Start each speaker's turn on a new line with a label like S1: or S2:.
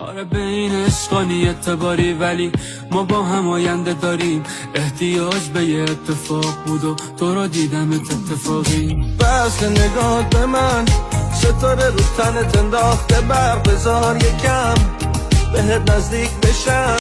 S1: آره بین عشقانی اعتباری، ولی ما با هم آینده داریم. احتیاج به یه اتفاق بود و تو رو دیدمت اتفاقی.
S2: بس نگاه به من ستاره رو تنت انداخته، برق بذار یکم بهت نزدیک بشم.